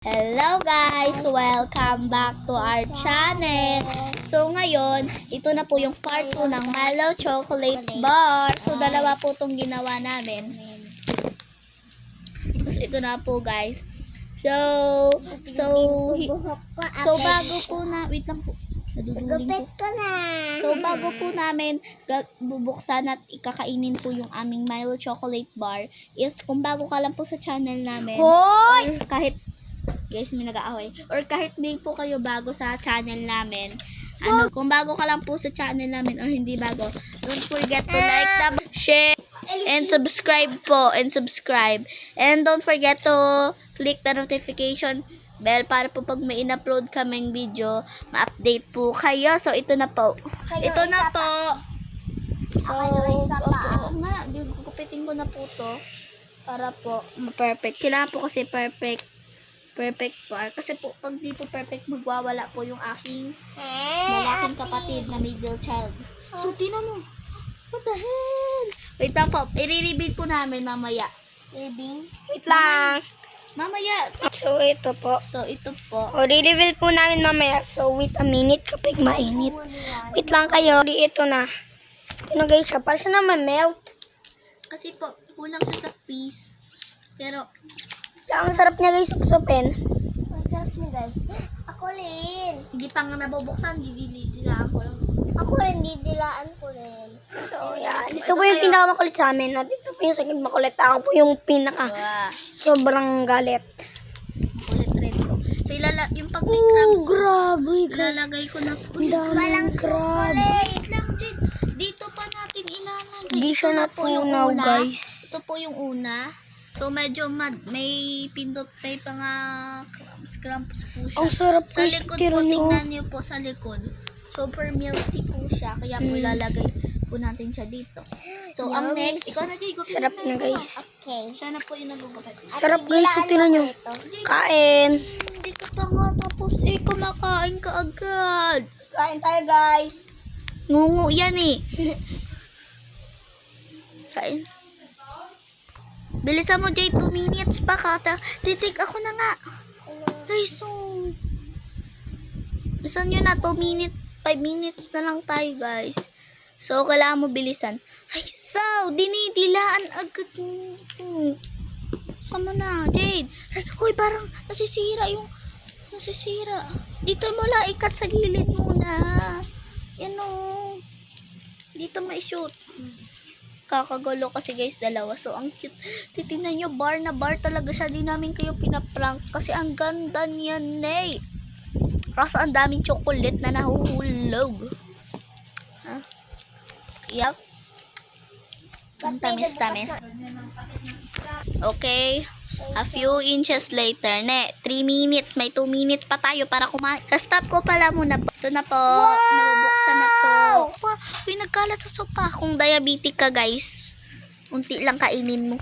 Hello guys! Welcome back to our channel. So ngayon, ito na po yung part 2 ng Milo Chocolate Bar. So dalawa po itong ginawa namin. So ito na po guys. So bago po na, wait lang po. Gupit ko na. So bago po namin bubuksan at ikakainin po yung aming Milo Chocolate Bar is kung bago ka lang po sa channel namin. Hoy! Or kahit guys, may nag-aaway. Or kahit hindi po kayo bago sa channel namin. Kung bago ka lang po sa channel namin or hindi bago, don't forget to like, share, and subscribe po. And don't forget to click the notification bell para po pag may in-upload kaming video, ma-update po kayo. So, ito na po. Ito na po. So, gugupitin ko na po to para po ma-perfect. Kailangan po kasi perfect bar. Kasi po, pag di po perfect, magwawala po yung aking malaking kapatid na middle child. So, tinan mo. What the hell? Wait lang po. I-reveal po namin mamaya. Wait lang. Mamaya. So, ito po. So, ito po. O, re-reveal po namin mamaya. So, wait a minute kapag mainit. Wait lang kayo. Ito na. Ito na guys. Siya. Para siya naman melt. Kasi po, kulang siya sa freeze. Pero, Ang sarap niya guys. Supsupin. Ang sarap niya guys. Ako rin. hindi pa nga nabubuksan. Dilaan ko lang. Ako rin, didilaan ko rin. So, yan. Ito po yung pinakamakulit sa amin. At ito po yung second makulit. Ako po yung pinaka sobrang galit. Kulit rin po. So, yung pag may crumbs, Grabe guys. ilalagay ko na po. Walang crabs. Wait lang, Jade. Dito pa natin ilalagay. Hindi siya Ito na po yung natunaw una. guys. Ito po yung una. So, medyo may pindot, may mga crumbs po siya. Ang sarap Sa guys. likod Tira po, nyo. tingnan nyo po sa likod. Super milky po siya. Kaya po ilalagay po natin siya dito. So, ang next, ikaw na, Jay. Gupit Sarap mo na isa guys. Okay. Siya na po yung nagugupit. Sarap guys. So, tira nyo. Kain. Hindi ka pa nga tapos kumakain ka agad. Kain tayo guys. Ngungu yan eh. Kain. Bilisan mo, Jay. 2 minutes pa ka. Titik ako na nga. Ay, so. Bilisan nyo na 2 minutes. 5 minutes na lang tayo, guys. So, kailangan mo bilisan. Ay, so. Dinidilaan agad. Sama na, Jade. Ay, hoy, parang nasisira. Dito mo lang ikat sa gilid muna. Yan o. Dito may shoot. Kakagulo kasi guys, dalawa. So, ang cute. Titignan nyo, bar na bar talaga siya. Di namin kayo pinaprank kasi ang ganda niyan, eh. Kaso ang daming chocolate na nahuhulog. Ha? Yup. Ang tamis-tamis. Okay. A few inches later. 3 minutes. May 2 minutes pa tayo para kumain. Stop ko pala muna. Ito na po. Wow! Nabubuksan na po. Wow! Uy, nagkalat sa sopa. Kung diabetic ka guys, unti lang kainin mo.